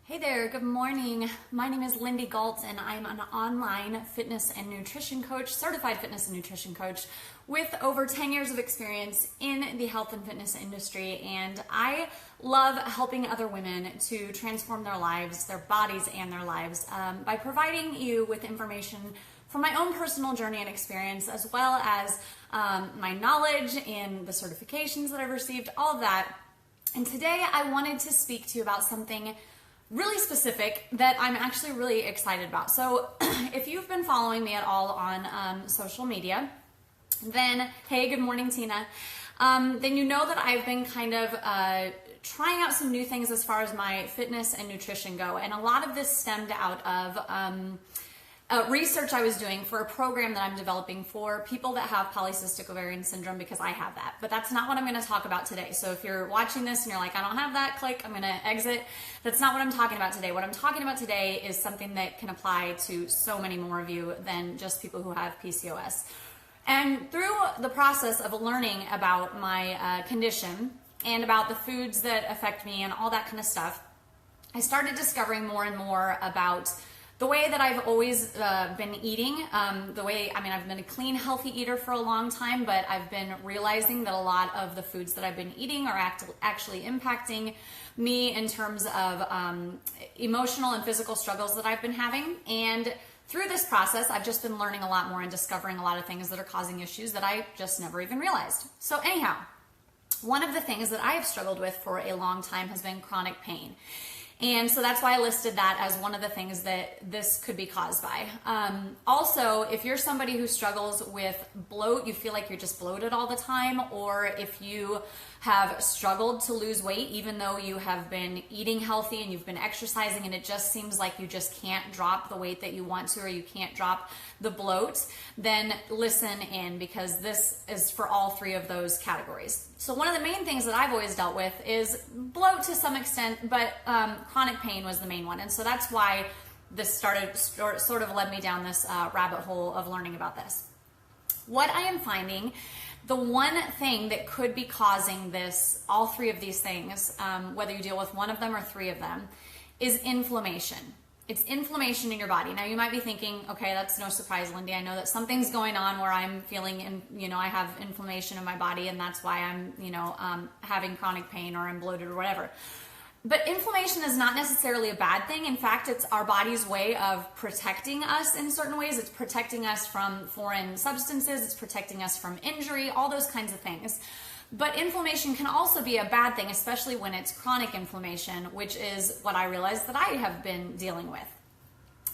Hey there, good morning. My name is Lindy Galt and I'm an online fitness and nutrition coach, certified fitness and nutrition coach with over 10 years of experience in the health and fitness industry. And I love helping other women to transform their lives, their bodies and their lives by providing you with information from my own personal journey and experience, as well as my knowledge and the certifications that I've received, all of that. And today I wanted to speak to you about something really specific that I'm actually really excited about. So if you've been following me at all on social media, then, hey, good morning, Tina. Then you know that I've been kind of trying out some new things as far as my fitness and nutrition go. And a lot of this stemmed out of research I was doing for a program that I'm developing for people that have polycystic ovarian syndrome, because I have that. But that's not what I'm going to talk about today. So if you're watching this and you're like, I don't have that, click, I'm going to exit. That's not what I'm talking about today. What I'm talking about today is something that can apply to so many more of you than just people who have PCOS. And through the process of learning about my condition and about the foods that affect me and all that kind of stuff, I started discovering more and more about the way that I've always been eating, I've been a clean, healthy eater for a long time, but I've been realizing that a lot of the foods that I've been eating are actually impacting me in terms of emotional and physical struggles that I've been having. And through this process, I've just been learning a lot more and discovering a lot of things that are causing issues that I just never even realized. So anyhow, one of the things that I have struggled with for a long time has been chronic pain. And so that's why I listed that as one of the things that this could be caused by. Also, if you're somebody who struggles with bloat, you feel like you're just bloated all the time, or if you have struggled to lose weight, even though you have been eating healthy and you've been exercising and it just seems like you just can't drop the weight that you want to, or you can't drop the bloat, then listen in, because this is for all three of those categories. So one of the main things that I've always dealt with is bloat to some extent, but chronic pain was the main one. And so that's why this sort of led me down this rabbit hole of learning about this. What I am finding, the one thing that could be causing this, all three of these things, whether you deal with one of them or three of them, is inflammation. It's inflammation in your body. Now you might be thinking, okay, that's no surprise, Lindy. I know that something's going on where I'm feeling, I have inflammation in my body, and that's why I'm, having chronic pain or I'm bloated or whatever. But inflammation is not necessarily a bad thing. In fact, it's our body's way of protecting us in certain ways. It's protecting us from foreign substances. It's protecting us from injury, all those kinds of things. But inflammation can also be a bad thing, especially when it's chronic inflammation, which is what I realized that I have been dealing with.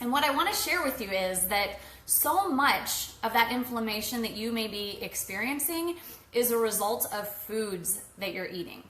And what I want to share with you is that so much of that inflammation that you may be experiencing is a result of foods that you're eating.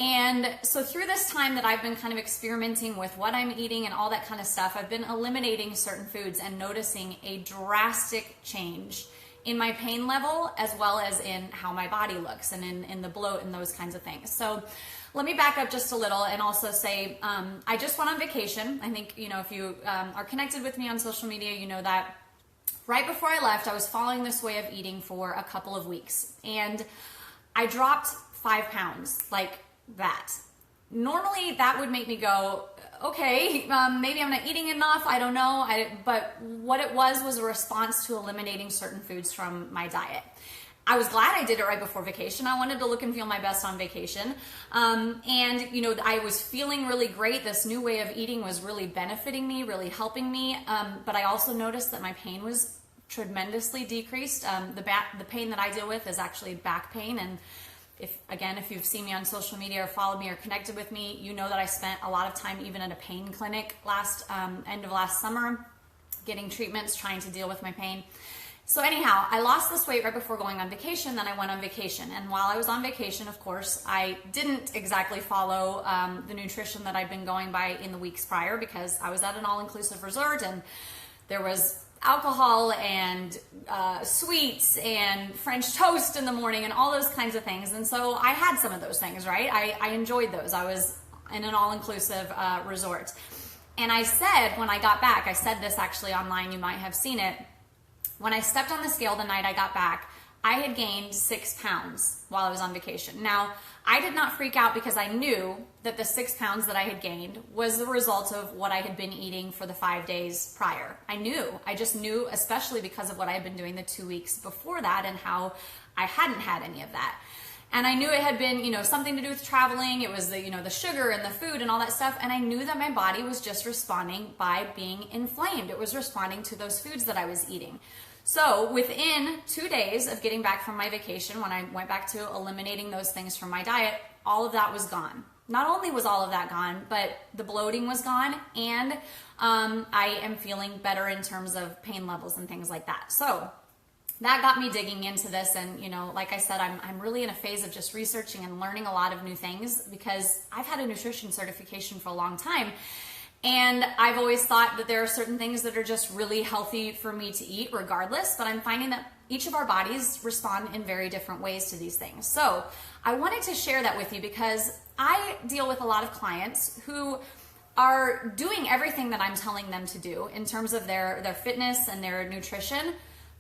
And so through this time that I've been kind of experimenting with what I'm eating and all that kind of stuff, I've been eliminating certain foods and noticing a drastic change in my pain level, as well as in how my body looks and in the bloat and those kinds of things. So let me back up just a little and also say, I just went on vacation. I think, if you are connected with me on social media, you know that right before I left, I was following this way of eating for a couple of weeks. And I dropped 5 pounds like that. Normally that would make me go, okay, maybe I'm not eating enough, I don't know. But what it was a response to eliminating certain foods from my diet. I was glad I did it right before vacation. I wanted to look and feel my best on vacation. I was feeling really great. This new way of eating was really benefiting me, really helping me. But I also noticed that my pain was tremendously decreased. The pain that I deal with is actually back pain. And if you've seen me on social media or followed me or connected with me, you know that I spent a lot of time even at a pain clinic end of last summer, getting treatments, trying to deal with my pain. So anyhow, I lost this weight right before going on vacation. Then I went on vacation. And while I was on vacation, of course, I didn't exactly follow the nutrition that I'd been going by in the weeks prior, because I was at an all-inclusive resort and there was alcohol and sweets and French toast in the morning and all those kinds of things. And so I had some of those things, right? I enjoyed those. I was in an all-inclusive resort. And I said, when I got back, I said this actually online, you might have seen it. When I stepped on the scale the night I got back, I had gained 6 pounds while I was on vacation. Now, I did not freak out because I knew that the 6 pounds that I had gained was the result of what I had been eating for the 5 days prior. I just knew, especially because of what I had been doing the 2 weeks before that and how I hadn't had any of that. And I knew it had been, something to do with traveling. It was the sugar and the food and all that stuff. And I knew that my body was just responding by being inflamed. It was responding to those foods that I was eating. So within 2 days of getting back from my vacation, when I went back to eliminating those things from my diet, all of that was gone. Not only was all of that gone, but the bloating was gone, and I am feeling better in terms of pain levels and things like that. So that got me digging into this, and like I said, I'm really in a phase of just researching and learning a lot of new things because I've had a nutrition certification for a long time. And I've always thought that there are certain things that are just really healthy for me to eat regardless, but I'm finding that each of our bodies respond in very different ways to these things. So I wanted to share that with you because I deal with a lot of clients who are doing everything that I'm telling them to do in terms of their fitness and their nutrition,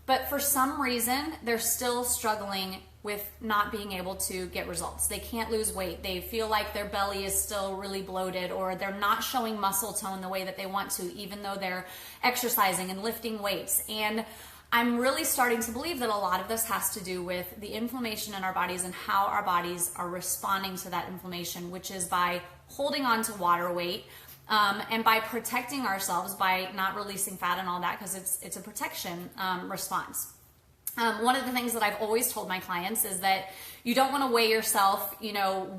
but for some reason, they're still struggling with not being able to get results. They can't lose weight. They feel like their belly is still really bloated, or they're not showing muscle tone the way that they want to, even though they're exercising and lifting weights. And I'm really starting to believe that a lot of this has to do with the inflammation in our bodies and how our bodies are responding to that inflammation, which is by holding on to water weight, and by protecting ourselves by not releasing fat and all that, because it's a protection response. One of the things that I've always told my clients is that you don't want to weigh yourself,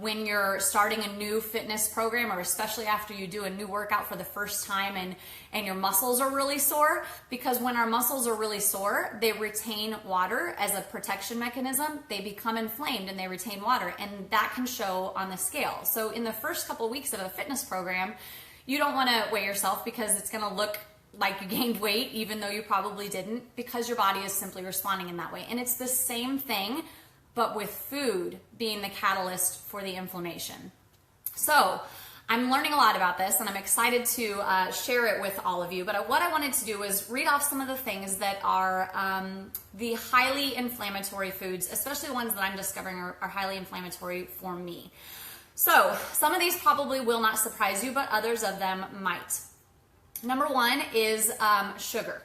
when you're starting a new fitness program, or especially after you do a new workout for the first time and your muscles are really sore, because when our muscles are really sore, they retain water as a protection mechanism. They become inflamed and they retain water, and that can show on the scale. So in the first couple of weeks of a fitness program, you don't want to weigh yourself because it's going to look like you gained weight, even though you probably didn't, because your body is simply responding in that way. And it's the same thing, but with food being the catalyst for the inflammation. So I'm learning a lot about this, and I'm excited to share it with all of you. But what I wanted to do is read off some of the things that are the highly inflammatory foods, especially the ones that I'm discovering are highly inflammatory for me. So some of these probably will not surprise you, but others of them might. Number one is sugar.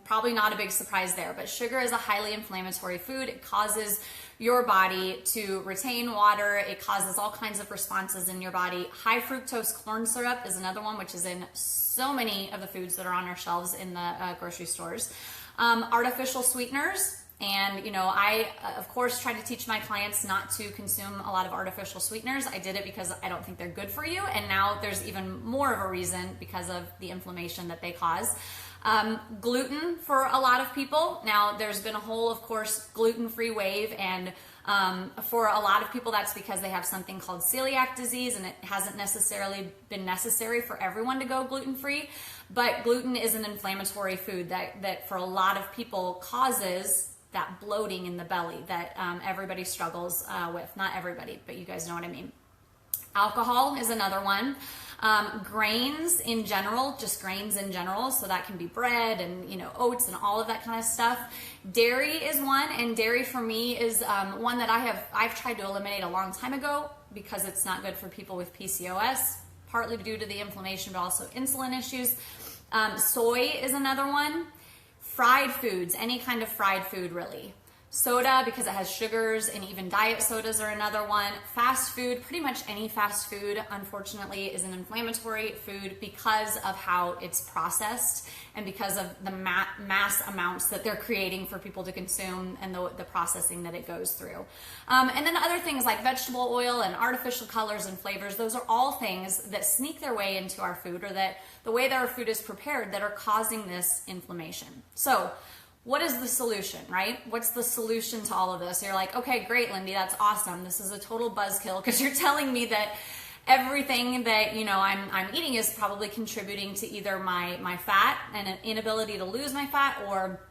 Probably not a big surprise there, but sugar is a highly inflammatory food. It causes your body to retain water. It causes all kinds of responses in your body. High fructose corn syrup is another one, which is in so many of the foods that are on our shelves in the grocery stores. Artificial sweeteners. And, I, of course, try to teach my clients not to consume a lot of artificial sweeteners. I did it because I don't think they're good for you. And now there's even more of a reason because of the inflammation that they cause. Gluten for a lot of people. Now, there's been a whole, of course, gluten-free wave. And for a lot of people, that's because they have something called celiac disease, and it hasn't necessarily been necessary for everyone to go gluten-free. But gluten is an inflammatory food that for a lot of people causes that bloating in the belly that everybody struggles with. Not everybody, but you guys know what I mean. Alcohol is another one. Grains in general, just grains in general. So that can be bread and, oats and all of that kind of stuff. Dairy is one, and dairy for me is one that I've tried to eliminate a long time ago because it's not good for people with PCOS, partly due to the inflammation, but also insulin issues. Soy is another one. Fried foods, any kind of fried food really. Soda, because it has sugars, and even diet sodas are another one. Fast food, pretty much any fast food, unfortunately, is an inflammatory food because of how it's processed and because of the mass amounts that they're creating for people to consume and the processing that it goes through. And then other things like vegetable oil and artificial colors and flavors, those are all things that sneak their way into our food, or that the way that our food is prepared, that are causing this inflammation. So what is the solution, right? What's the solution to all of this? You're like, okay, great, Lindy, that's awesome. This is a total buzzkill because you're telling me that everything that I'm eating is probably contributing to either my fat and an inability to lose my fat, or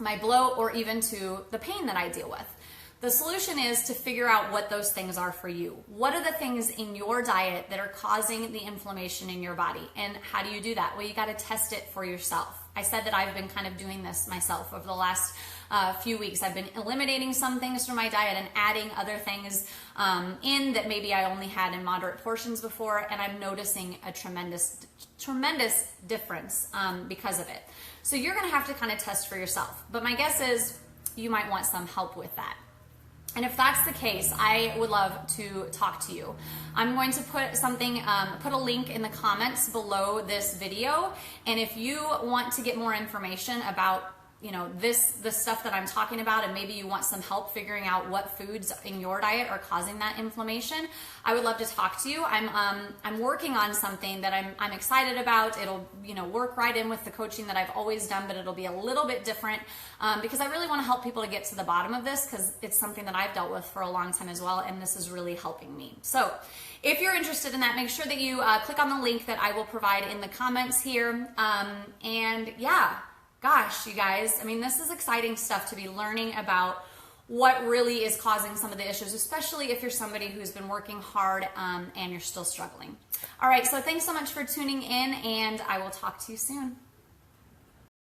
my bloat, or even to the pain that I deal with. The solution is to figure out what those things are for you. What are the things in your diet that are causing the inflammation in your body? And how do you do that? Well, you got to test it for yourself. I said that I've been kind of doing this myself over the last few weeks. I've been eliminating some things from my diet and adding other things in that maybe I only had in moderate portions before, and I'm noticing a tremendous difference because of it. So you're gonna have to kind of test for yourself. But my guess is you might want some help with that. And if that's the case, I would love to talk to you. I'm going to put put a link in the comments below this video. And if you want to get more information about the stuff that I'm talking about, and maybe you want some help figuring out what foods in your diet are causing that inflammation, I would love to talk to you. I'm working on something that I'm excited about. It'll work right in with the coaching that I've always done, but it'll be a little bit different because I really want to help people to get to the bottom of this, because it's something that I've dealt with for a long time as well, and this is really helping me. So if you're interested in that, make sure that you click on the link that I will provide in the comments here. And yeah. Gosh, you guys, I mean, this is exciting stuff to be learning about what really is causing some of the issues, especially if you're somebody who's been working hard and you're still struggling. All right, so thanks so much for tuning in, and I will talk to you soon.